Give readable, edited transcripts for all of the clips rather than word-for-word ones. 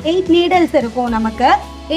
8 needles இருக்கும் நமக்கு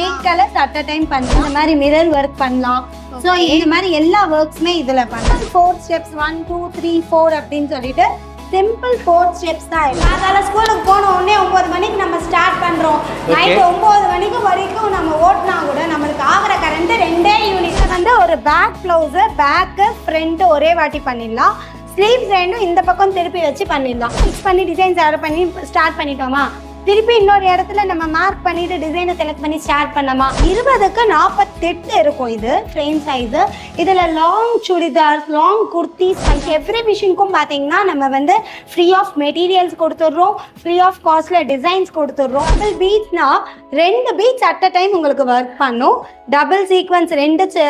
8 colors at a time பண்ணலாம் இந்த மாதிரி mirror work பண்ணலாம் சோ இந்த மாதிரி எல்லா worksமே இதுல பண்ணலாம் 4 steps 1 2 3 4 அப்படினு சொல்லிட்டு simple 4 steps தான் காலையில ஸ்கூலுக்கு போன உடனே 9 மணிக்கு நம்ம ஸ்டார்ட் பண்றோம் நைட் 9 மணிக்கு வரைக்கும் நம்ம ஓட்னா கூட நமக்கு ஆகுற கரண்ட் ரெண்டே யூனிட் வந்து ஒரு பேக் ப்ளவுஸ் பேக் ஃப்ரண்ட் ஒரே வாட்டி பண்ணிடலாம் ஸ்லீவ்ஸ் ரெண்டும் இந்த பக்கம் திருப்பி வச்சு பண்ணிடலாம் ஃபிக்ஸ் பண்ணி டிசைன்ஸ் ஆர்டர் பண்ணி ஸ்டார்ட் பண்ணிட்டோமா திருப்பி இன்னொரு இடத்துல நம்ம மார்க் பண்ணிட்டு டிசைனை செலக்ட் பண்ணி ஸ்டார்ட் பண்ணலாமா 20க்கு 48 இருக்கும் இது ஃப்ரேம் சைஸ் இதுல long churidar long kurtis every மிஷினுக்கும் பாத்தீங்கன்னா நம்ம வந்து ஃப்ரீ ஆஃப் மெட்டீரியல்ஸ் கொடுத்துடுறோம் ஃப்ரீ ஆஃப் காஸ்ட்ல டிசைன்ஸ் கொடுத்துடுறோம் டபுள் பீட்ஸ்னா 2 பீட்ஸ் அட் அ டைம் உங்களுக்கு ஒர்க் பண்ணும் டபுள் சீக்வன்ஸ் 2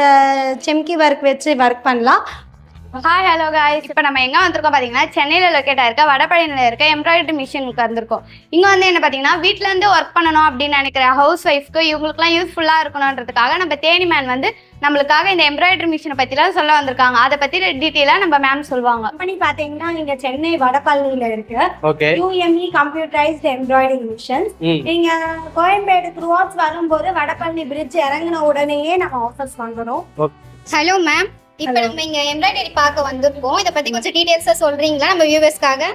செம்கி ஒர்க் வச்சு ஒர்க் பண்ணலாம் ஹாய் ஹலோ காய்ஸ் இப்போ நம்ம எங்கே வந்திருக்கோம் பார்த்தீங்கன்னா சென்னையில் லொக்கேட்டாக இருக்க வடபழனியில் இருக்க எம்ப்ராய்டரி மிஷினுக்கு வந்திருக்கோம் இங்கே வந்து என்ன பார்த்தீங்கன்னா வீட்டிலேருந்து ஒர்க் பண்ணணும் அப்படின்னு நினைக்கிற ஹவுஸ் ஒய்ஃப்க்கு இவங்களுக்குலாம் யூஸ்ஃபுல்லாக இருக்கணுன்றதுக்காக நம்ம தேனி மேன் வந்து நம்மளுக்காக இந்த எம்ப்ராய்டரி மிஷினை பற்றிலாம் சொல்ல வந்திருக்காங்க அதை பற்றி டீட்டெயிலாக நம்ம மேம் சொல்லுவாங்க கம்பெனி பார்த்தீங்கன்னா இங்கே சென்னை வடபழனியில் இருக்கு UME கம்ப்யூட்டரைஸ்ட் எம்ப்ராய்டரி மிஷின்ஸ் நீங்க கோயம்பேடு த்ரூஅவுட்ஸ் வரும்போது வடபழனி பிரிட்ஜ் இறங்கின உடனேயே நம்ம ஆஃபீஸ் வாங்குறோம் ஹலோ மேம் இப்போ நம்ம இங்க எம்ப்ராய்டரி பார்க்க வந்திருக்கோம் இத பத்தி கொஞ்சம் டீடைல்ஸா சொல்றீங்களா நம்ம வியூவர்ஸ்க்காக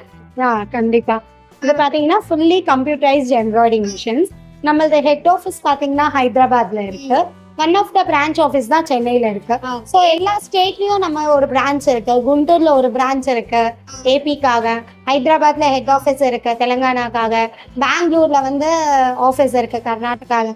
கண்டிப்பா இது பாத்தீங்கன்னா ஃபுல்லி கம்ப்யூட்டரைஸ்ட் எம்ப்ராய்டரி மிஷின்ஸ் நம்மளோட ஹெட் ஆஃபீஸ் பாத்தீங்கன்னா ஹைதராபாத்ல இருக்கு one of the branch office தான் சென்னையில இருக்கு ஸோ எல்லா ஸ்டேட்லயும் நம்ம ஒரு பிரான்ச் இருக்கு குண்டூர்ல ஒரு பிரான்ச் இருக்கு ஏபிக்காக ஹைதராபாத்ல ஹெட் ஆஃபீஸ் இருக்கு தெலுங்கானாக்காக பெங்களூர்ல வந்து ஆஃபீஸ் இருக்கு கர்நாடகால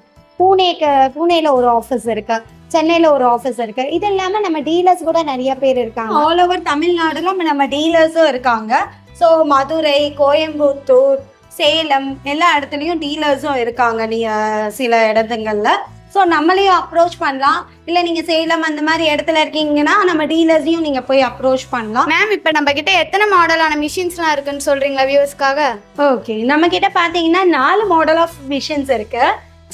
பூனேல ஒரு ஆஃபீஸ் இருக்கு சென்னையில ஒரு ஆஃபீஸ் இருக்கு இது இல்லாம நம்ம டீலர்ஸ் கூட நிறைய பேர் இருக்காங்க ஆல் ஓவர் தமிழ்நாடுல நம்ம டீலர்ஸும் இருக்காங்க ஸோ மதுரை கோயம்புத்தூர் சேலம் எல்லா இடத்துலயும் டீலர்ஸும் இருக்காங்க சில இடத்துங்கள்ல ஸோ நம்மளையும் அப்ரோச் பண்ணலாம் இல்லை நீங்கள் சேலம் அந்த மாதிரி இடத்துல இருக்கீங்கன்னா நம்ம டீலர்ஸையும் நீங்கள் போய் அப்ரோச் பண்ணலாம் மேம் இப்போ நம்ம கிட்ட எத்தனை மாடலான மிஷின்ஸ்லாம் இருக்குன்னு சொல்றீங்களா வியூவர்ஸ்க்காக ஓகே நம்ம கிட்ட பார்த்தீங்கன்னா 4 மாடல் ஆஃப் மிஷின்ஸ் இருக்கு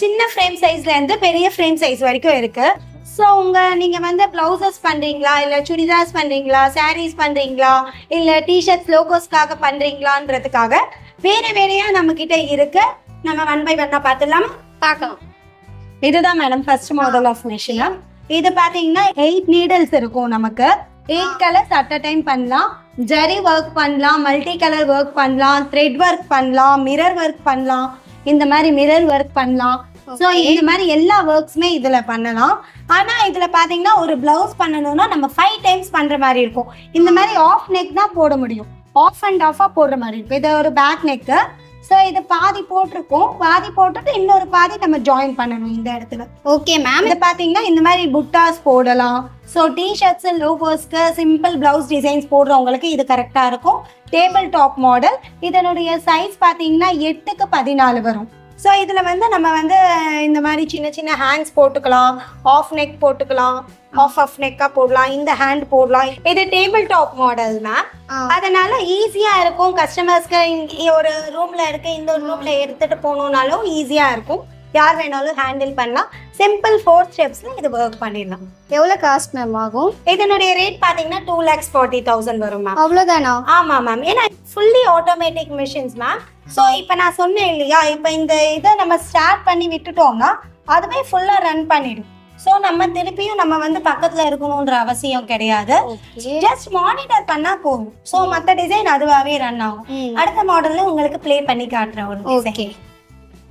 சின்ன ஃப்ரேம் சைஸ்ல இருந்து பெரிய ஃப்ரேம் சைஸ் வரைக்கும் இருக்கு ஸோ நீங்க வந்து பிளவுசஸ் பண்றீங்களா இல்ல சுடிதார்ஸ் பண்றீங்களா சாரீஸ் பண்றீங்களா இல்ல டிஷர்ட்ஸ் லோகோஸ்க்காக பண்றீங்களான்றதுக்காக வேறையா நம்ம கிட்ட இருக்கு நம்ம 1 by 1 பார்த்துடலாமா பார்க்கலாம் இதுதான் madam first model of machine இது பாத்தீங்கன்னா 8 நீடல்ஸ் இருக்கும் நமக்கு 8 கலர்ஸ் அட் அ டைம் பண்ணலாம் ஜரி ஒர்க் பண்ணலாம் மல்டி கலர் ஒர்க் பண்ணலாம் த்ரெட் ஒர்க் பண்ணலாம் மிரர் ஒர்க் பண்ணலாம் இந்த மாதிரி மிரர் ஒர்க் பண்ணலாம் ஸோ இந்த மாதிரி எல்லா ஒர்க்ஸுமே இதுல பண்ணலாம் ஆனா இதுல பாத்தீங்கன்னா ஒரு பிளவுஸ் பண்ணணும்னா நம்ம 5 டைம்ஸ் பண்ற மாதிரி இருக்கும் இந்த மாதிரி ஆஃப் நெக் தான் போட முடியும் ஆஃப் அண்ட் ஆஃபா போடுற மாதிரி இருக்கும் இது ஒரு பேக் நெக்கு ஸோ இது பாதி போட்டிருக்கோம் பாதி போட்டுட்டு இன்னொரு பாதி நம்ம ஜாயின் பண்ணணும் இந்த இடத்துல ஓகே மேம் இது பாத்தீங்கன்னா இந்த மாதிரி புட்டாஸ் போடலாம் ஸோ டிஷர்ட்ஸ் லோகோஸ்க்கு சிம்பிள் பிளவுஸ் டிசைன்ஸ் போடுறவங்களுக்கு இது கரெக்டா இருக்கும் டேபிள் டாப் மாடல் இதனுடைய சைஸ் பாத்தீங்கன்னா 8க்கு 14 வரும் ஸோ இதுல வந்து நம்ம வந்து இந்த மாதிரி சின்ன சின்ன ஹேண்ட்ஸ் போட்டுக்கலாம் ஆஃப் நெக் போட்டுக்கலாம் ஆஃப் நெக்கா போடலாம் இந்த ஹேண்ட் போடலாம் இது டேபிள் டாப் மாடல் மேம் அதனால ஈஸியா இருக்கும் கஸ்டமர்ஸ்க்கு ஒரு ரூம்ல இருக்கு இந்த ஒரு ரூம்ல எடுத்துட்டு போகணும்னாலும் ஈஸியா இருக்கும் யார் வேணாலும் ஹேண்டில் பண்ணலாம் சிம்பிள் 4 ஸ்டெப்ஸ்ல இது ஒர்க் பண்ணிடலாம் எவ்வளவு காஸ்ட் மேம் ஆகும் இதனுடைய ரேட் பாத்தீங்கன்னா 2,40,000 வரும் மேம் அவ்வளவுதானா ஆமா மேம் ஏன்னா fully automatic machines ma'am so இப்போ நான் சொன்னேன் இல்லையா இப்போ இந்த இதை நம்ம ஸ்டார்ட் பண்ணி விட்டுட்டோம்னா அதுவே ஃபுல்லா ரன் பண்ணிடும் ஸோ நம்ம திருப்பியும் நம்ம வந்து பக்கத்துல இருக்கணும்ன்ற அவசியம் கிடையாது ஜஸ்ட் மானிட்டர் பண்ணா போதும் ஸோ மற்ற டிசைன் அதுவாகவே ரன் ஆகும் அடுத்த மாடல்ல உங்களுக்கு ப்ளே பண்ணி காட்டுறேன் ஒரு ஓகே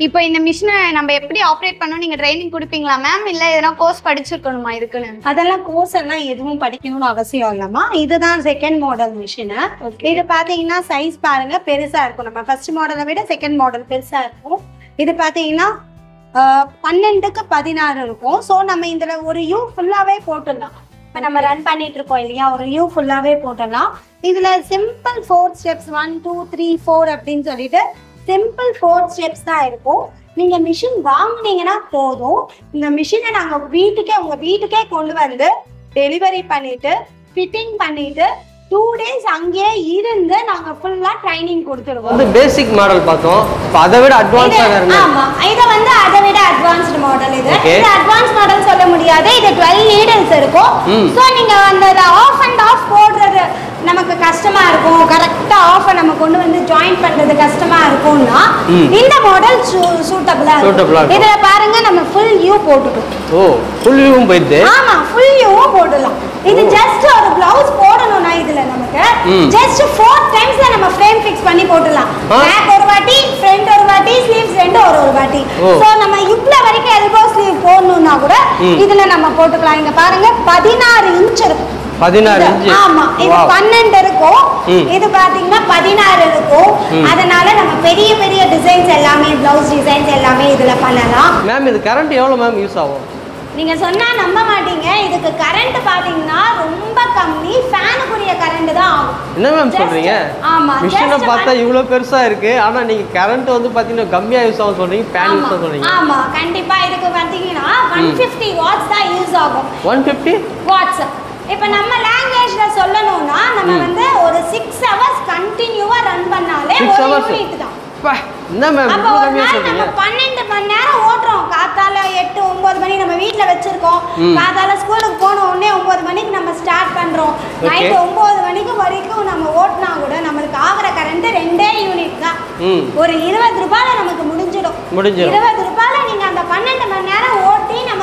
இப்போ இந்த மிஷினை நம்ம எப்படி ஆப்ரேட் பண்ணணும் நீங்க ட்ரைனிங் கொடுப்பீங்களா மேம் இல்ல எதனா கோர்ஸ் படிச்சிருக்கணுமா இதுக்குன்னு அதெல்லாம் கோர்ஸ் எல்லாம் எதுவும் படிக்கணும்னு அவசியம் இல்லம்மா இதுதான் செகண்ட் மாடல் மிஷின் இது பாத்தீங்கன்னா சைஸ் பாருங்க பெருசா இருக்கும் நம்ம ஃபர்ஸ்ட் மாடலை விட செகண்ட் மாடல் பெருசா இருக்கும் இது பாத்தீங்கன்னா 12க்கு 16 இருக்கும் ஸோ நம்ம இதுல ஒரு யூ ஃபுல்லாவே போட்டுடலாம் இப்போ நம்ம ரன் பண்ணிட்டு இருக்கோம் இல்லையா ஒரு யூ ஃபுல்லாவே போட்டுடலாம் இதுல சிம்பிள் 4 ஸ்டெப்ஸ் 1 2 3 4 அப்படின்னு சொல்லிட்டு சிம்பிள் 4 ஸ்டெப்ஸ் தான் இருக்கும் நீங்க மிஷின் வாங்குனீங்கன்னா போதும் இந்த மிஷினை நாங்க உங்க வீட்டுக்கே கொண்டு வந்து டெலிவரி பண்ணிட்டு ஃபிட்டிங் பண்ணிட்டு 2 days அங்கேயே இருந்து நாங்க ஃபுல்லா ட்ரைனிங் கொடுத்துருவோம் வந்து பேசிக் மாடல் பார்த்தோம் அதை விட அட்வான்ஸா வேற ஆமா இது வந்து அதை விட அட்வான்ஸ்டு மாடல் இது அட்வான்ஸ் மாடல் சொல்ல முடியாது இது 12 நீடல்ஸ் இருக்கும் சோ நீங்க அந்த ஆஃப் அண்ட் ஆஃப் போடுறது நமக்கு கஷ்டமா இருக்கும், கரெக்டா ஆஃபை நம்ம கொண்டு வந்து ஜாயின் பண்றது கஷ்டமா இருக்கும்னா இந்த மாடல் சூட்டபிளா இருக்கும். இதுல பாருங்க நம்ம ஃபுல் யூ போட்டுட்டோம். ஓ ஃபுல் யூவும் போயிடுது. ஆமா ஃபுல் யூவும் போடலாம். இது ஜஸ்ட் ஒரு பிளவுஸ் போடணும்னா இதுல நமக்கு ஜஸ்ட் 4 டைம்ஸ்ல நம்ம ஃப்ரேம் ஃபிக்ஸ் பண்ணி போடலாம். பேக் ஒரு வாட்டி, ஃப்ரண்ட் ஒரு வாட்டி, ஸ்லீவ்ஸ் ரெண்டு ஒரு வாட்டி. சோ நம்ம இப்ல வரைக்கும் எல்போ ஸ்லீவ் போடணும்னா கூட இதுல நம்ம போட்டுக்கலாம். இங்க பாருங்க 16 இன்ச் இருக்கும். 16 இன்ச். ஆமா இது 12 இருக்கும், இது பாத்தீங்கன்னா 16 இருக்கும். அதனால நம்ம பெரிய பெரிய டிசைன்ஸ் எல்லாமே, பிளவுஸ் டிசைன்ஸ் எல்லாமே இதுல பண்ணலாம். மேம் இது கரண்ட் எவ்வளவு மேம் யூஸ் ஆகும்? நீங்க சொன்னா நம்ப மாட்டீங்க, இதுக்கு கரண்ட் பாத்தீங்கன்னா ரொம்ப கம்மி, ஃபேனுக்குரிய கரண்ட் தான் ஆகும். என்ன மேம் சொல்றீங்க? ஆமா மிஷினை பார்த்தா இவ்வளவு பெருசா இருக்கு, ஆனா நீங்க கரண்ட் வந்து பாத்தீங்கன்னா கம்மியா யூஸ் ஆகும் சொல்றீங்க, ஃபேன் யூஸ் சொல்றீங்க. ஆமா கண்டிப்பா இதுக்கு பாத்தீங்கன்னா 150 வாட்ஸ் தான் யூஸ் ஆகும். 150 வாட்ஸ். இப்போ நம்ம லாங்குவேஜ்ல சொல்லணும்னா நம்ம வந்து ஒரு 6 ஹவர்ஸ் கண்டினியூவா ரன் பண்ணாலே ஒரு யூனிட் தான். என்ன மேம் அப்ப ஒரு நாள் நம்ம 12 மணி நேரம் ஓட்றோம். காத்தால 8 9 மணி நம்ம வீட்ல வச்சிருக்கோம். காத்தால ஸ்கூலுக்கு போன உடனே 9 மணிக்கு நம்ம ஸ்டார்ட் பண்றோம். நைட் 9 மணிக்கு வரைக்கும் நம்ம ஓட்னா கூட நமக்கு ஆகுற கரண்ட் 2 யூனிட் தான். ஒரு 20 ரூபாயில நமக்கு முடிஞ்சிடும். 20 ரூபாயில நீங்க அந்த 12 மணி நேரம் ஓட்டி நம்ம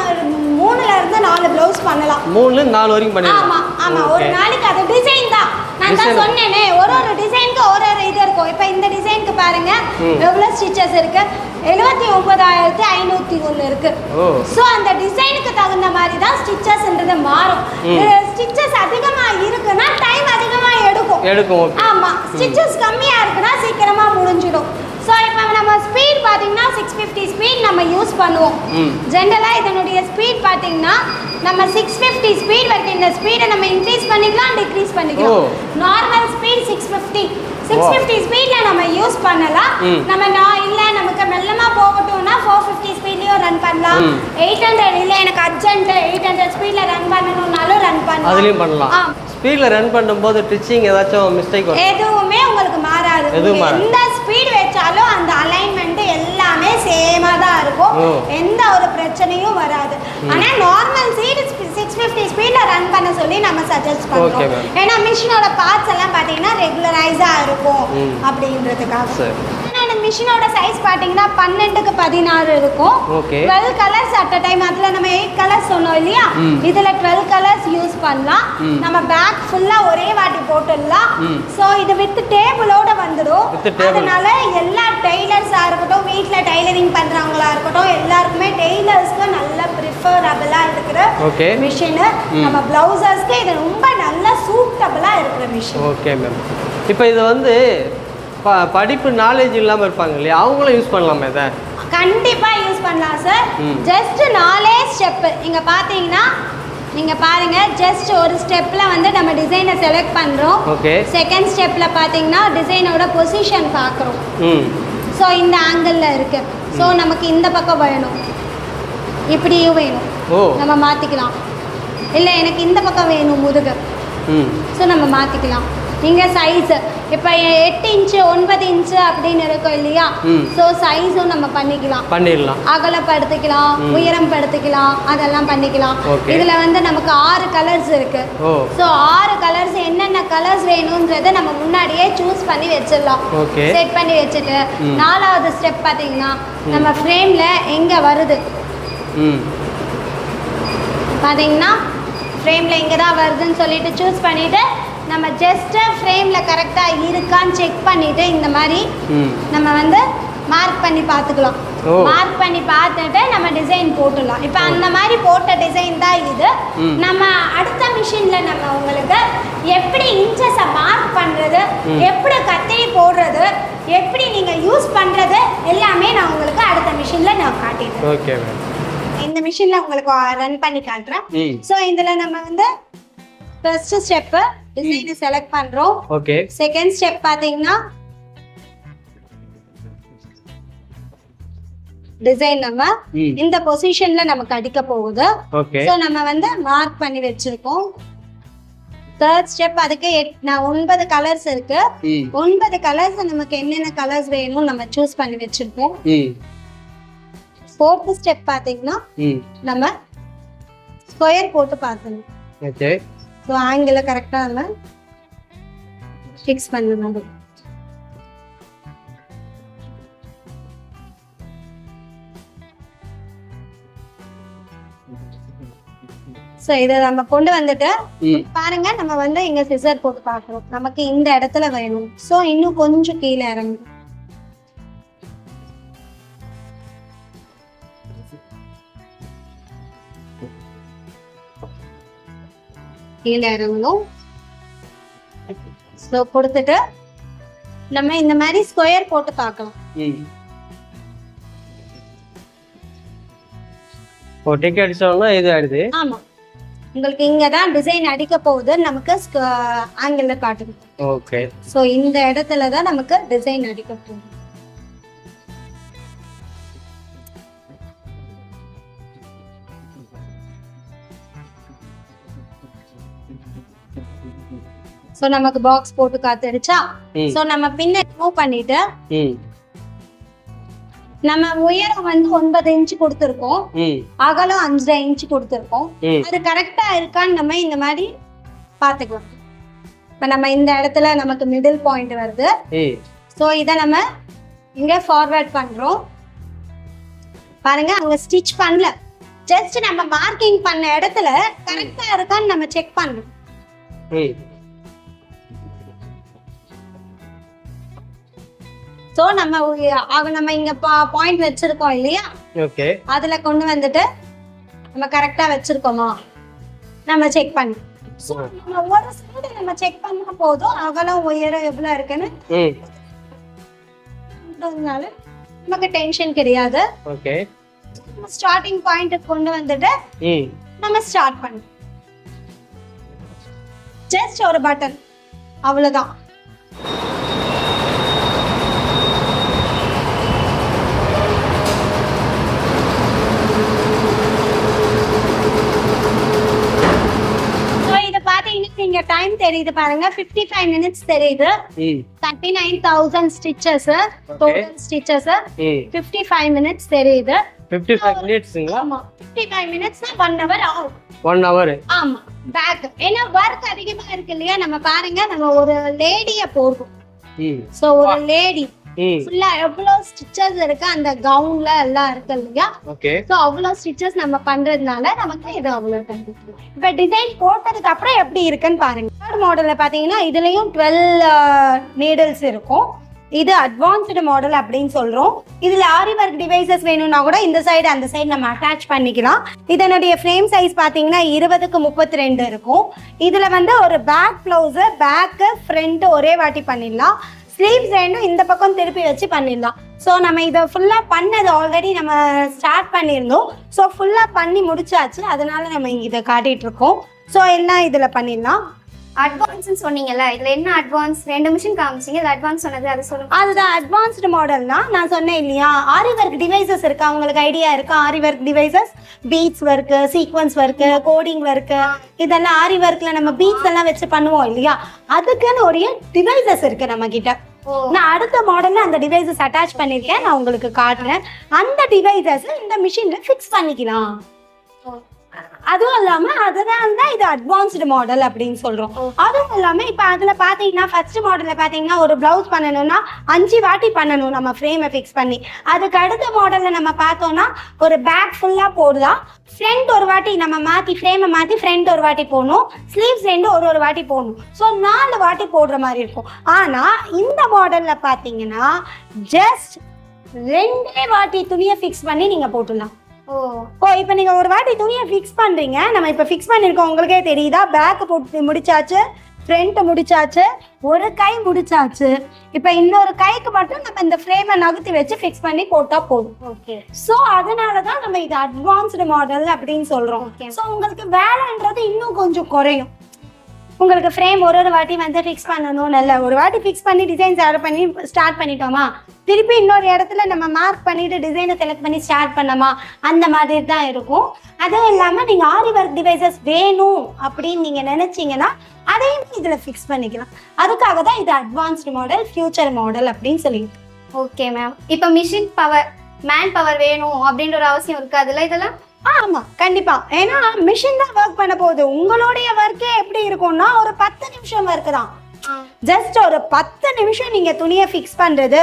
3ல இருந்து 4 ப்ளவுஸ் பண்ணலாம். 3ல இருந்து 4 வரைக்கும் பண்ணலாம். ஆமா ஆமா ஒரு நாளைக்கு அது டிசைன் தான். நான் தான் சொன்னேனே ஒரு டிசைனுக்கு ஒரு இது இருக்கும். இப்போ இந்த டிசைனுக்கு பாருங்க எவ்வளவு ஸ்டிச்சஸ் இருக்கு, 79501 இருக்கு. சோ அந்த டிசைனுக்கு தகுந்த மாதிரி தான் ஸ்டிச்சஸ்ன்றது மாறும். ஸ்டிச்சஸ் அதிகமா இருக்குன்னா டைம் அதிகமா எடுக்கும். ஆமா ஸ்டிச்சஸ் கம்மியா இருக்குன்னா சீக்கிரமா முடிஞ்சிடும். சோ இப்போ நம்ம ஸ்பீட் பாத்தீங்கன்னா 650 ஸ்பீட் நம்ம யூஸ் பண்ணுவோம். ஜெனரலா இதனுடைய ஸ்பீட் பாத்தீங்கன்னா நம்ம 650 ஸ்பீட் வரைக்கும் இந்த ஸ்பீடை நம்ம இன்க்ரீஸ் பண்ணிக்கலாம், டிக்ரீஸ் பண்ணிக்கலாம். நார்மல் ஸ்பீட் 650 ஸ்பீட்ல நம்ம யூஸ் பண்ணலாம். நம்ம இல்ல நமக்கு மெல்லமா போகட்டும்னா 450 ஸ்பீட்லயும் ரன் பண்ணலாம். 800 இல்ல எனக்கு அர்ஜென்ட் 800 ஸ்பீட்ல ரன் பண்ணனும்னாலும் ரன் பண்ணலாம். அதுலயும் பண்ணலாம். ஸ்பீட்ல ரன் பண்ணும்போது ட்விச்சிங் ஏதாச்சும் மிஸ்டேக் வரும்? எதுவுமே உங்களுக்கு மாறாது. எந்த ஸ்பீட் வெச்சாலும் அந்த அலைன்மென்ட் எல்லாமே சேமா தான் இருக்கும். எந்த ஒரு பிரச்சனையும் வராது. ஆனா நார்மல் ஸ்பீட் 650 ஸ்பீட்ல ரன் பண்ண சொல்லி நம்ம சஜஸ்ட் பண்றோம். ஏன்னா மிஷினோட பார்ட்ஸ் எல்லாம் பாத்தீங்கன்னா ரெகுலரைஸா இருக்கும் அப்படின்றதுக்காக. மிஷினோட சைஸ் பாத்தீங்கன்னா 12க்கு 16 இருக்கும். 12 கலர்ஸ் அட் a டைம். அதுல நம்ம 8 கலர்ஸ் சொன்னோம் இல்லையா, இதுல 12 கலர்ஸ் யூஸ் பண்ணலாம். நம்ம பேக் ஃபுல்லா ஒரே வாட்டி போட்டுடலாம். சோ இது வித் டேபிளோட வந்துடும். அதனால எல்லா டெய்லர்ஸா இருக்கட்டும், வீட்ல டைலரிங் பண்றவங்களா இருக்கட்டும், எல்லாருக்குமே டெய்லர்ஸ்க்கு நல்ல ப்ரிஃபரபிளா இருக்கிற மிஷின். நம்ம பிளவுசர்ஸ்க்கு இது ரொம்ப நல்ல சூட்டபிளா இருக்கிற மிஷின். Okay ma'am. இப்போ இது வந்து படிப்பு நாலேஜ் இல்லாம இருப்பாங்க இல்லையா, அவங்களும் யூஸ் பண்ணலாமா இதை? கண்டிப்பா யூஸ் பண்ணலாம் சார். ஜஸ்ட் 4 ஸ்டெப் இங்க பாத்தீங்கன்னா நீங்க பாருங்க, ஜஸ்ட் ஒரு ஸ்டெப்ல வந்து நம்ம டிசைனை செலக்ட் பண்றோம். செகண்ட் ஸ்டெப்ல பாத்தீங்கன்னா டிசைனோட பொசிஷன் பார்க்குறோம். ஸோ இந்த ஆங்கிள் இருக்கு. ஸோ நமக்கு இந்த பக்கம் வேணும், இப்படியும் வேணும், நம்ம மாத்திக்கலாம். இல்லை எனக்கு இந்த பக்கம் வேணும் முதுகு, ஸோ நம்ம மாத்திக்கலாம். இங்க சைஸ் இப்போ 8 இன்ச் 9 இன்ச் அப்படின்னு இருக்கும் இல்லையா, ஸோ சைஸும் நம்ம பண்ணிக்கலாம். அகலப்படுத்திக்கலாம், உயரம் படுத்திக்கலாம், அதெல்லாம் பண்ணிக்கலாம். இதுல வந்து நமக்கு 6 கலர்ஸ் இருக்கு. ஸோ 6 கலர்ஸ் என்னென்ன கலர்ஸ் வேணும்ன்றதை நம்ம முன்னாடியே சூஸ் பண்ணி வச்சிடலாம். செட் பண்ணி வச்சுட்டு 4வது ஸ்டெப் பார்த்தீங்கன்னா நம்ம ஃப்ரேம்ல எங்க வருது பார்த்தீங்கன்னா ஃப்ரேம்ல எங்க தான் வருதுன்னு சொல்லிட்டு சூஸ் பண்ணிட்டு நம்ம ஜஸ்ட் ஃப்ரேம்ல கரெக்டா இருக்கான்னு செக் பண்ணிட்டு இந்த மாதிரி நம்ம வந்து மார்க் பண்ணி பார்த்துக்கலாம். மார்க் பண்ணி பார்த்துட்டு நம்ம டிசைன் போட்டுடலாம். இப்போ அந்த மாதிரி போட்ட டிசைன் தான் இது. நம்ம அடுத்த மிஷின்ல நம்ம உங்களுக்கு எப்படி இன்ச்சஸை மார்க் பண்றது, எப்படி கத்திரி போடுறது, எப்படி நீங்க யூஸ் பண்றது எல்லாமே நான் உங்களுக்கு அடுத்த மிஷின்ல நான் காட்டிடுறேன். ஓகே. இந்த மிஷின்ல உங்களுக்கு ரன் பண்ணி காட்டுறேன். ஸோ இதுல நம்ம வந்து ஃபர்ஸ்ட் ஸ்டெப் டிசைனை செலக்ட் பண்றோம். ஓகே. செகண்ட் ஸ்டெப் பாத்தீங்கன்னா டிசைன் நம்ம இந்த பொசிஷன்ல நமக்கு அடிக்க போகுது. சோ நம்ம வந்து மார்க் பண்ணி வச்சிருக்கோம். தேர்ட் ஸ்டெப் அதுக்கு 9 கலர்ஸ் இருக்கு. 9 கலர்ஸ் நமக்கு என்னென்ன கலர்ஸ் வேணும் நம்ம சூஸ் பண்ணி வச்சிருக்கோம். ஃபோர்த் ஸ்டெப் பாத்தீங்கன்னா நம்ம ஸ்கொயர் போட்டு பார்க்கணும். ஓகே. ஸோ ஆங்கிள் கரெக்டாக நம்ம ஃபிக்ஸ் பண்ணணும். ஸோ இதை நம்ம கொண்டு வந்துட்டு பாருங்க, நம்ம வந்து இங்க சிசர் போட்டு பார்க்கணும். நமக்கு இந்த இடத்துல வேணும். ஸோ இன்னும் கொஞ்சம் கீழே இறங்கும். கீழே இறங்கணும். ஸோ கொடுத்துட்டு நம்ம இந்த மாதிரி ஸ்கொயர் போட்டு பார்க்கலாம். டிக்கெட் அடிச்சோம்னா இது ஆயிடுது. ஆமா, உங்களுக்கு இங்க தான் டிசைன் அடிக்க போகுது. நமக்கு ஆங்கிள் காட்டுது. ஓகே. சோ இந்த இடத்துல தான் நமக்கு டிசைன் அடிக்க போகுது. சோ நமக்கு பாக்ஸ் போட்டு காத்துடுச்சா. சோ நம்ம பின்ன மூவ் பண்ணிட்டு நம்ம உயரம் வந்து 9 இன்ச் கொடுத்துருக்கோம், அகலம் 5 இன்ச் கொடுத்துருக்கோம். அது கரெக்டா இருக்கான்னு நம்ம இந்த மாதிரி பாத்துக்கலாம். இப்ப நம்ம இந்த இடத்துல நமக்கு மிடில் பாயிண்ட் வருது. சோ இத நம்ம இங்க ஃபார்வர்ட் பண்றோம். பாருங்க, அங்க ஸ்டிச் பண்ணல, ஜஸ்ட் நம்ம மார்க்கிங் பண்ண இடத்துல கரெக்டா இருக்கான்னு நம்ம செக் பண்றோம். சோ நம்ம இங்க பாயிண்ட் வச்சிருக்கோம் இல்லையா, ஓகே, அதுல கொண்டு வந்துட்டு நம்ம கரெக்டா வச்சிருக்கோமா நம்ம செக் பண்ணி. சோ நம்ம ஒரு சைடு நம்ம செக் பண்ணா போதும், அகலம் உயரம் எவ்வளவு இருக்குன்னு. அதனால நமக்கு டென்ஷன் கிடையாது. ஓகே, நம்ம ஸ்டார்டிங் பாயிண்ட் கொண்டு வந்துட்டு நம்ம ஸ்டார்ட் பண்ணி ஜஸ்ட் ஒரு பட்டன், அவ்வளவுதான். இங்க டைம் தெரியுது பாருங்க, 55 minutes தெரியுது. 39,000 stitches total stitches, 55 minutes தெரியுது. 55 minutesங்களா? ஆமா, 55 minutes 1 hour ஆகும். 1 hour. ஆமா, பேக் ஏன்னா வர்க் அதிகமா இருக்கு இல்லையா. நம்ம பாருங்க, நம்ம ஒரு லேடிய போடுறோம். சோ ஒரு லேடி ஃபுல்லா எவ்வளவு ஸ்டிச்சஸ் இருக்கு அந்த கவுன்ல எல்லாம் இருக்கு இல்லையா. ஓகே, சோ அவ்வளவு ஸ்டிச்சஸ் நம்ம பண்றதுனால நமக்கு இது அவ்வளவு கண்டிப்பா. இப்ப டிசைன் போட்டதுக்கு அப்புறம் எப்படி இருக்குன்னு பாருங்க. தேர்ட் மாடல்ல பாத்தீங்கன்னா இதுலயும் 12 நீடல்ஸ் இருக்கும். இது அட்வான்ஸ்டு மாடல் அப்படின்னு சொல்றோம். இதுல ஆரி ஒர்க் டிவைசஸ் வேணும்னா கூட இந்த சைடு அந்த சைடு நம்ம அட்டாச் பண்ணிக்கலாம். இதனுடைய ஃப்ரேம் சைஸ் பாத்தீங்கன்னா 20க்கு 32 இருக்கும். இதுல வந்து ஒரு பேக் பிளவுஸ், பேக் ஃப்ரண்ட் ஒரே வாட்டி பண்ணிடலாம். ஸ்லீவ்ஸ் ரெண்டும் இந்த பக்கம் திருப்பி வச்சு பண்ணிடலாம். ஸோ நம்ம இதை ஃபுல்லாக பண்ணது ஆல்ரெடி நம்ம ஸ்டார்ட் பண்ணியிருந்தோம். ஸோ ஃபுல்லாக பண்ணி முடிச்சாச்சு, அதனால நம்ம இதை காட்டிட்டு இருக்கோம். ஸோ எல்லாம் இதில் பண்ணிடலாம். அட்வான்ஸ்னு சொன்னீங்கல்ல, இதுல என்ன அட்வான்ஸ்? 2 மிஷின் காமிச்சிங்க, இது அட்வான்ஸ் சொன்னது அது சொல்லுங்க. அதுதான் அட்வான்ஸ்டு மாடல்னா நான் சொன்னேன் இல்லையா. ஆரி ஒர்க் டிவைசஸ் இருக்கா, உங்களுக்கு ஐடியா இருக்கா? Aari work devices, beads work, sequence work, coding work, இதெல்லாம் ஆரி ஒர்க்ல நம்ம பீட்ஸ் எல்லாம் வச்சு பண்ணுவோம் இல்லையா. அதுக்குன்னு ஒரு டிவைசஸ் இருக்கு நம்ம கிட்ட. நான் அடுத்த மாடல்ல அந்த டிவைசஸ் அட்டாச் பண்ணிருக்கேன், நான் உங்களுக்கு காட்டுறேன். அந்த டிவைசஸ் இந்த மிஷின்ல ஃபிக்ஸ் பண்ணிக்கலாம். அதுவும் இல்லாம அதனால தான் இது அட்வான்ஸ்டு மாடல் அப்படின்னு சொல்றோம். அதுவும் இல்லாம இப்ப அதுல பாத்தீங்கன்னா ஃபர்ஸ்ட் மாடல்ல பாத்தீங்கன்னா ஒரு பிளவுஸ் பண்ணணும்னா 5 வாட்டி பண்ணணும் நம்ம ஃப்ரேமை ஃபிக்ஸ் பண்ணி. அதுக்கு அடுத்த மாடல்ல நம்ம பார்த்தோம்னா ஒரு பேக் ஃபுல்லா போடலாம். ஃப்ரண்ட் ஒரு வாட்டி நம்ம மாத்தி ஃப்ரேமை மாத்தி ஃப்ரண்ட் ஒரு வாட்டி போடணும், ஸ்லீவ்ஸ் ரெண்டு ஒரு வாட்டி போடணும். ஸோ 4 வாட்டி போடுற மாதிரி இருக்கும். ஆனா இந்த மாடல்ல பாத்தீங்கன்னா ஜஸ்ட் 2 வாட்டி துணியை ஃபிக்ஸ் பண்ணி நீங்க போட்டுடலாம். இப்போ நீங்க ஒரு வாட்டி துணியை ஃபிக்ஸ் பண்றீங்க. நம்ம இப்போ ஃபிக்ஸ் பண்ணிருக்கோம், உங்களுக்கே தெரியுதா. பேக் போட்டு முடிச்சாச்சு, ஃப்ரண்ட் முடிச்சாச்சு, ஒரு கை முடிச்சாச்சு. இப்போ இன்னொரு கைக்கு மட்டும் நம்ம இந்த ஃப்ரேமை நகர்த்தி வச்சு ஃபிக்ஸ் பண்ணி போட்டா போதும். ஓகே, ஸோ அதனாலதான் நம்ம இது அட்வான்ஸ்டு மாடல் அப்படின்னு சொல்றோம். ஸோ உங்களுக்கு வேலைன்றது இன்னும் கொஞ்சம் குறையும். உங்களுக்கு ஃப்ரேம் ஒரு வாட்டி வந்து ஃபிக்ஸ் பண்ணணும், நல்ல ஒரு வாட்டி ஃபிக்ஸ் பண்ணி டிசைன் பண்ணி ஸ்டார்ட் பண்ணிட்டோமா, திருப்பி இன்னொரு இடத்துல நம்ம மார்க் பண்ணிட்டு டிசைனை செலக்ட் பண்ணி ஸ்டார்ட் பண்ணோமா, அந்த மாதிரி தான் இருக்கும். அதுவும் இல்லாமல் நீங்கள் ஆரி ஒர்க் டிவைசஸ் வேணும் அப்படின்னு நீங்கள் நினைச்சீங்கன்னா அதையும் இதில் ஃபிக்ஸ் பண்ணிக்கலாம். அதுக்காக தான் இது அட்வான்ஸ்டு மாடல், ஃபியூச்சர் மாடல் அப்படின்னு சொல்லிட்டு. ஓகே மேம், இப்போ மிஷின் பவர், மேன் பவர் வேணும் அப்படின்ற ஒரு அவசியம் இருக்கு அதில் இதெல்லாம்? ஆமா, கண்டிப்பா. ஏன்னா மிஷின் தான் ஒர்க் பண்ண போகுது. உங்களுடைய ஒர்க்கே எப்படி இருக்கும்னா ஒரு 10 நிமிஷம் ஒர்க் தான். ஜஸ்ட் ஒரு 10 நிமிஷம் நீங்கள் துணியை ஃபிக்ஸ் பண்ணுறது,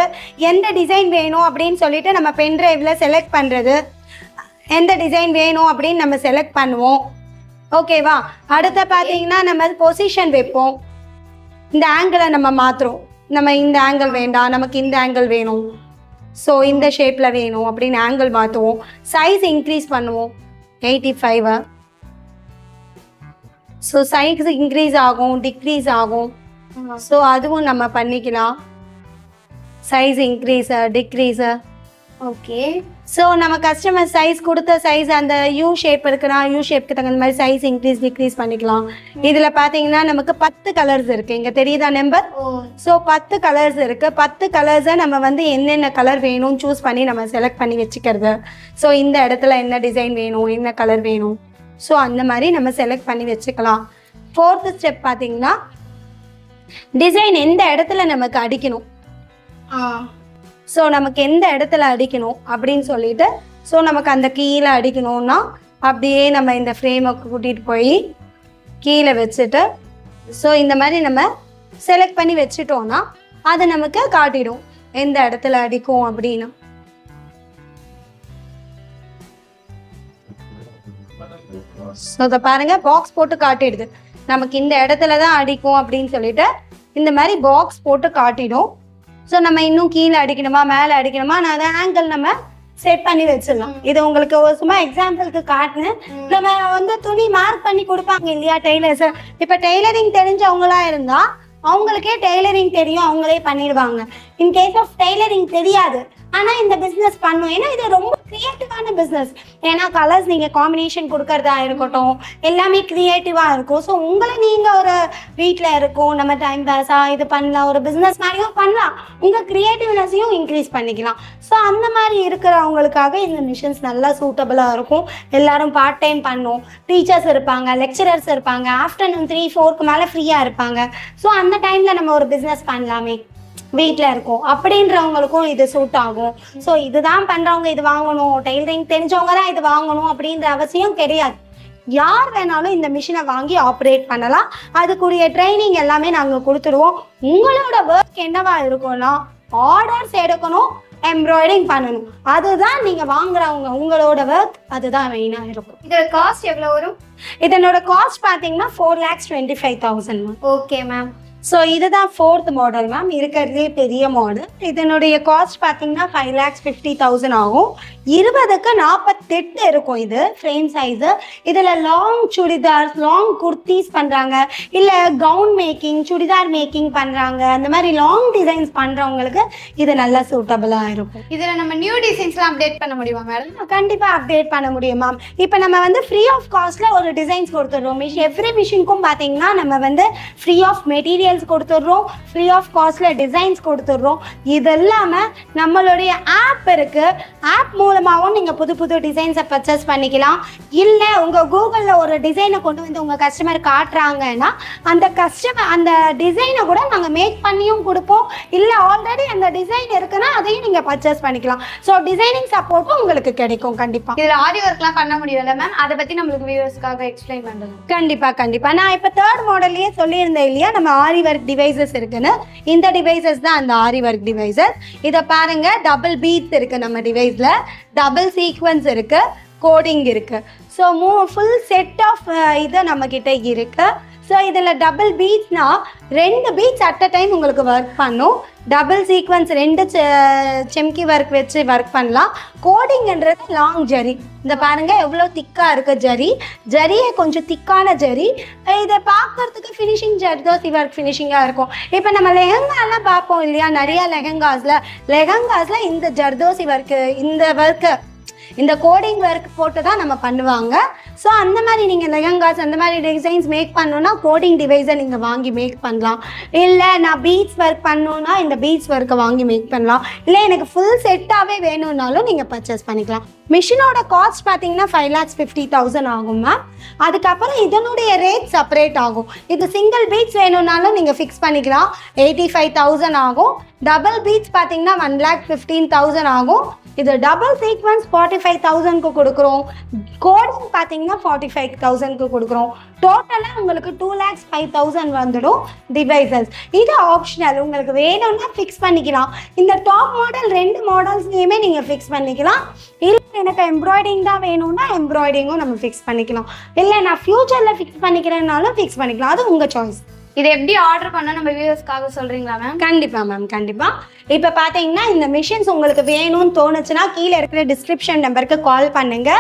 எந்த டிசைன் வேணும் அப்படின்னு சொல்லிட்டு நம்ம பென் டிரைவில் செலக்ட் பண்ணுறது, எந்த டிசைன் வேணும் அப்படின்னு நம்ம செலக்ட் பண்ணுவோம். ஓகேவா? அடுத்த பார்த்தீங்கன்னா நம்ம பொசிஷன் வைப்போம். இந்த ஆங்கிளை நம்ம மாற்றுறோம். நம்ம இந்த ஆங்கிள் வேண்டாம், நமக்கு இந்த ஆங்கிள் வேணும், ஸோ இந்த ஷேப்பில் வேணும் அப்படின்னு ஆங்கிள் மாற்றுவோம். சைஸ் இன்க்ரீஸ் பண்ணுவோம் 85. ஸோ சைஸ் இன்க்ரீஸ் ஆகும், டிக்ரீஸ் ஆகும். ஸோ அதுவும் நம்ம பண்ணிக்கலாம். Size increase decrease. Okay. So நம்ம கஸ்டமர் சைஸ் கொடுத்த சைஸ் அந்த யூ ஷேப் இருக்குன்னா யூ ஷேப்க்கு தகுந்த மாதிரி சைஸ் இன்க்ரீஸ் டிக்ரீஸ் பண்ணிக்கலாம். இதில் பார்த்தீங்கன்னா நமக்கு 10 கலர்ஸ் இருக்குது. இங்கே தெரியுதா நம்பர்? ஸோ 10 கலர்ஸ் இருக்குது. 10 கலர்ஸை நம்ம வந்து என்னென்ன கலர் வேணும்னு சூஸ் பண்ணி நம்ம செலக்ட் பண்ணி வச்சுக்கிறது. ஸோ இந்த இடத்துல என்ன டிசைன் வேணும், என்ன கலர் வேணும், ஸோ அந்த மாதிரி நம்ம செலக்ட் பண்ணி வச்சுக்கலாம். 4th ஸ்டெப் பார்த்தீங்கன்னா டிசைன் எந்த இடத்துல நமக்கு அடிக்கணும், ஸோ நமக்கு எந்த இடத்துல அடிக்கணும் அப்படின்னு சொல்லிட்டு, ஸோ நமக்கு அந்த கீழே அடிக்கணும்னா அப்படியே நம்ம இந்த ஃப்ரேமை கூட்டிகிட்டு போய் கீழே வச்சுட்டு, ஸோ இந்த மாதிரி நம்ம செலக்ட் பண்ணி வச்சுட்டோன்னா அது நமக்கு காட்டிடும் எந்த இடத்துல அடிக்கும் அப்படின்னு. ஸோ இதை பாருங்கள், பாக்ஸ் போட்டு காட்டிடுது நமக்கு இந்த இடத்துல தான் அடிக்கும் அப்படின்னு சொல்லிட்டு. இந்த மாதிரி பாக்ஸ் போட்டு காட்டிடும். ஸோ நம்ம இன்னும் கீழே அடிக்கணுமா மேலே அடிக்கணுமா, நான் அதை ஆங்கிள் நம்ம செட் பண்ணி வச்சிடலாம். இது உங்களுக்கு ஒரு சும்மா எக்ஸாம்பிளுக்கு காட்டினேன். நம்ம வந்து துணி மார்க் பண்ணி கொடுப்பாங்க இல்லையா டெய்லர்ஸ். இப்போ டெய்லரிங் தெரிஞ்சவங்களா இருந்தா அவங்களுக்கே டெய்லரிங் தெரியும், அவங்களே பண்ணிடுவாங்க. இன்கேஸ் ஆஃப் டெய்லரிங் தெரியாது ஆனால் இந்த பிஸ்னஸ் பண்ணும், ஏன்னா இது ரொம்ப க்ரியேட்டிவான பிஸ்னஸ். ஏன்னா கலர்ஸ் நீங்கள் காம்பினேஷன் கொடுக்கறதா இருக்கட்டும் எல்லாமே க்ரியேட்டிவாக இருக்கும். ஸோ உங்களை நீங்கள் ஒரு வீட்டில் இருக்கும் நம்ம டைம் பாஸாக இது பண்ணலாம், ஒரு பிஸ்னஸ் மாதிரியும் பண்ணலாம், உங்கள் க்ரியேட்டிவ்னஸையும் இன்க்ரீஸ் பண்ணிக்கலாம். ஸோ அந்த மாதிரி இருக்கிறவங்களுக்காக இந்த மிஷின்ஸ் நல்லா சூட்டபுளாக இருக்கும். எல்லாரும் பார்ட் டைம் பண்ணும், டீச்சர்ஸ் இருப்பாங்க, லெக்சரர்ஸ் இருப்பாங்க, ஆஃப்டர்நூன் 3-4க்கு மேலே ஃப்ரீயாக இருப்பாங்க. ஸோ அந்த டைமில் நம்ம ஒரு பிஸ்னஸ் பண்ணலாமே, வீட்டில் இருக்கும் அப்படின்றவங்களுக்கும் இது சூட் ஆகும். ஸோ இதுதான் பண்ணுறவங்க இது வாங்கணும், டெய்லரிங் தெரிஞ்சவங்க தான் இது வாங்கணும் அப்படின்ற அவசியம் கிடையாது. யார் வேணாலும் இந்த மிஷினை வாங்கி ஆப்ரேட் பண்ணலாம். அதுக்குரிய ட்ரைனிங் எல்லாமே நாங்கள் கொடுத்துருவோம். உங்களோட ஒர்க் என்னவா இருக்கும்னா ஆர்டர்ஸ் எடுக்கணும், எம்ப்ராய்டிங் பண்ணணும், அதுதான் நீங்கள் வாங்குறவங்க உங்களோட ஒர்க், அதுதான் மெயினாக இருக்கும். இதோட காஸ்ட் எவ்வளோ வரும்? இதனோட காஸ்ட் பார்த்தீங்கன்னா 4,25,000 மேம். Okay ma'am. ஸோ இதுதான் 4th மாடல் மேம், இருக்கிறதுலே பெரிய மாடல். இதனுடைய காஸ்ட் பார்த்தீங்கன்னா 5,50,000 ஆகும். 20க்கு 48 இருக்கும் இது ஃப்ரேம் சைஸு. இதில் லாங் சுடிதார்ஸ், லாங் குர்த்திஸ் பண்ணுறாங்க, இல்லை கவுன் மேக்கிங், சுடிதார் மேக்கிங் பண்ணுறாங்க, அந்த மாதிரி லாங் டிசைன்ஸ் பண்ணுறவங்களுக்கு இது நல்லா சூட்டபுளாக இருக்கும். இதில் நம்ம நியூ டிசைன்ஸ்லாம் அப்டேட் பண்ண முடியுமா மேடம்? கண்டிப்பாக அப்டேட் பண்ண முடியும் மேம். இப்போ நம்ம வந்து ஃப்ரீ ஆஃப் காஸ்ட்டில் ஒரு டிசைன்ஸ் கொடுத்துட்றோம். எவ்ரி மிஷினுக்கும் பார்த்தீங்கன்னா நம்ம வந்து ஃப்ரீ ஆஃப் மெட்டீரியல் கொடுத்துடுறோம், ஃப்ரீ ஆஃப் காஸ்ட்ல டிசைன்ஸ் கொடுத்துடுறோம். இது இல்லாமல் நம்மளுடைய ஆப் இருக்கு, ஆப் மூலமாகவும் நீங்கள் புது புது டிசைன்ஸை பர்ச்சேஸ் பண்ணிக்கலாம். இல்லை உங்கள் கூகுளில் ஒரு டிசைனை கொண்டு வந்து உங்கள் கஸ்டமர் காட்டுறாங்கன்னா அந்த கஸ்டமர் அந்த டிசைனை கூட நாங்கள் மேக் பண்ணியும் கொடுப்போம். இல்லை ஆல்ரெடி அந்த டிசைன் இருக்குன்னா அதையும் நீங்கள் பர்ச்சேஸ் பண்ணிக்கலாம். ஸோ டிசைனிங் சப்போர்ட்டும் உங்களுக்கு கிடைக்கும் கண்டிப்பாக. இதில் ஆரி ஒர்க்லாம் பண்ண முடியும்ல மேம்? அதை பற்றி நம்மளுக்கு வியூவர்ஸ்க்காக எக்ஸ்பிளைன் பண்ணுறேன். கண்டிப்பாக நான் இப்போ 3rd மாடல்லையே சொல்லியிருந்தேன் இல்லையா, நம்ம ஆரி ஒர்க் டிவைசஸ் இருக்குன்னு. இந்த டிவைசஸ் தான் அந்த ஆரி ஒர்க் டிவைசஸ். இதை பாருங்க, டபுள் பீட்ஸ் இருக்கு நம்ம டிவைஸ்ல, டபுள் சீக்வன்ஸ் இருக்கு, கோடிங் இருக்கு. ஸோ ஃபுல் செட் ஆஃப் இது நம்ம கிட்ட இருக்கு. ஸோ இதில் டபுள் பீட்ஸ்னா 2 பீட்ஸ் அட் அ டைம் உங்களுக்கு ஒர்க் பண்ணும். டபுள் சீக்வன்ஸ் 2 செம்கி ஒர்க் வச்சு ஒர்க் பண்ணலாம். கோடிங்ன்றது லாங் ஜரி. இந்த பாருங்க எவ்வளோ திக்காக இருக்குது ஜரியே கொஞ்சம் திக்கான ஜரி. இதை பார்க்கறதுக்கு ஃபினிஷிங் ஜர்தோசி ஒர்க் ஃபினிஷிங்காக இருக்கும். இப்போ நம்ம லெஹங்காலாம் பார்ப்போம் இல்லையா, நிறையா லெஹங்காஸில் இந்த ஜர்தோசி ஒர்க்கு, இந்த ஒர்க்கு, இந்த கோடிங் ஒர்க் போட்டு தான் நம்ம பண்ணுவாங்க. ஸோ அந்த மாதிரி நீங்கள் லெஹங்காஸ் அந்த மாதிரி டிசைன்ஸ் மேக் பண்ணணுன்னா கோடிங் டிவைஸை நீங்கள் வாங்கி மேக் பண்ணலாம். இல்லை நான் பீட்ஸ் ஒர்க் பண்ணணுன்னா இந்த பீட்ஸ் ஒர்க்கை வாங்கி மேக் பண்ணலாம். இல்லை எனக்கு ஃபுல் செட்டாகவே வேணும்னாலும் நீங்கள் பர்ச்சேஸ் பண்ணிக்கலாம். மிஷினோட காஸ்ட் பார்த்தீங்கன்னா 5,50,000 ஆகும் மேம். அதுக்கப்புறம் இதனுடைய ரேட் செப்பரேட் ஆகும். இது சிங்கிள் பீட்ஸ் வேணும்னாலும் நீங்கள் ஃபிக்ஸ் பண்ணிக்கலாம், 85,000 ஆகும். டபுள் பீட்ஸ் பார்த்தீங்கன்னா 1,15,000 ஆகும். இது டபுள் சீக்வன்ஸ் 45,000க்கு கொடுக்குறோம். கோடிங் பார்த்தீங்கன்னா 45,000க்கு கொடுக்குறோம். டோட்டலாக உங்களுக்கு 2,05,000 வந்துடும் டிவைசஸ். இது ஆப்ஷனல், உங்களுக்கு வேணும்னா ஃபிக்ஸ் பண்ணிக்கலாம். இந்த டாப் மாடல் 2 மாடல்ஸ்லேயுமே நீங்கள் ஃபிக்ஸ் பண்ணிக்கலாம். இல்லை எனக்கு எம்ப்ராய்டிங் தான் வேணும்னா எம்ப்ராய்டிங்கும் நம்ம ஃபிக்ஸ் பண்ணிக்கலாம். இல்லை நான் ஃப்யூச்சரில் ஃபிக்ஸ் பண்ணிக்கிறேன்னாலும் ஃபிக்ஸ் பண்ணிக்கலாம். அது உங்கள் சாய்ஸ். இது எப்படி ஆர்டர் பண்ண நம்ம வியூவர்ஸ்க்காக சொல்றீங்களா மேம்? கண்டிப்பா மேம், கண்டிப்பா. இப்போ பார்த்தீங்கன்னா இந்த மிஷின்ஸ் உங்களுக்கு வேணும்னு தோணுச்சுன்னா கீழே இருக்கிற டிஸ்கிரிப்ஷன் நம்பருக்கு கால் பண்ணுங்க.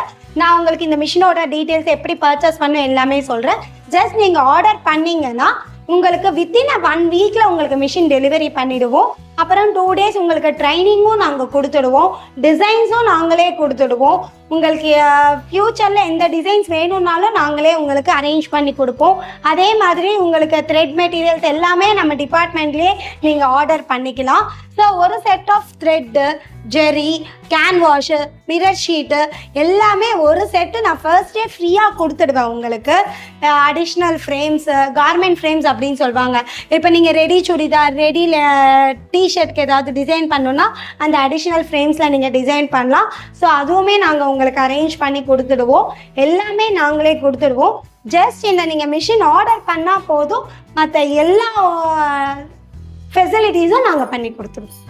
நான் உங்களுக்கு இந்த மிஷினோட டீட்டெயில்ஸ் எப்படி பர்ச்சேஸ் பண்ண எல்லாமே சொல்கிறேன். ஜஸ்ட் நீங்கள் ஆர்டர் பண்ணீங்கன்னா உங்களுக்கு வித்தின் 1 வீக்கில் உங்களுக்கு மிஷின் டெலிவரி பண்ணிடுவோம். அப்புறம் 2 டேஸ் உங்களுக்கு ட்ரைனிங்கும் நாங்கள் கொடுத்துடுவோம். டிசைன்ஸும் நாங்களே கொடுத்துடுவோம். உங்களுக்கு ஃப்யூச்சரில் எந்த டிசைன்ஸ் வேணும்னாலும் நாங்களே உங்களுக்கு அரேஞ்ச் பண்ணி கொடுப்போம். அதே மாதிரி உங்களுக்கு த்ரெட் மெட்டீரியல்ஸ் எல்லாமே நம்ம டிபார்ட்மெண்ட்லேயே நீங்கள் ஆர்டர் பண்ணிக்கலாம். ஸோ ஒரு set of thread, zari, canvas, mirror sheet எல்லாமே ஒரு செட்டு நான் ஃபர்ஸ்ட் டே ஃப்ரீயாக கொடுத்துடுவேன். உங்களுக்கு அடிஷ்னல் ஃப்ரேம்ஸு, கார்மெண்ட் ஃப்ரேம்ஸ் அப்படின்னு சொல்லுவாங்க. இப்போ நீங்கள் ரெடி சுடிதார், ரெடி டிஷர்ட்க்கு ஏதாவது டிசைன் பண்ணணுன்னா அந்த அடிஷ்னல் ஃப்ரேம்ஸில் நீங்கள் டிசைன் பண்ணலாம். ஸோ அதுவுமே நாங்கள் உங்களுக்கு அரேஞ்ச் பண்ணி கொடுத்துடுவோம். எல்லாமே நாங்களே கொடுத்துடுவோம். ஜஸ்ட் இந்த நீங்கள் மிஷின் ஆர்டர் பண்ணால் போதும், மற்ற எல்லா ஃபெசிலிட்டிஸும் நாங்கள் பண்ணி கொடுத்துருவோம்.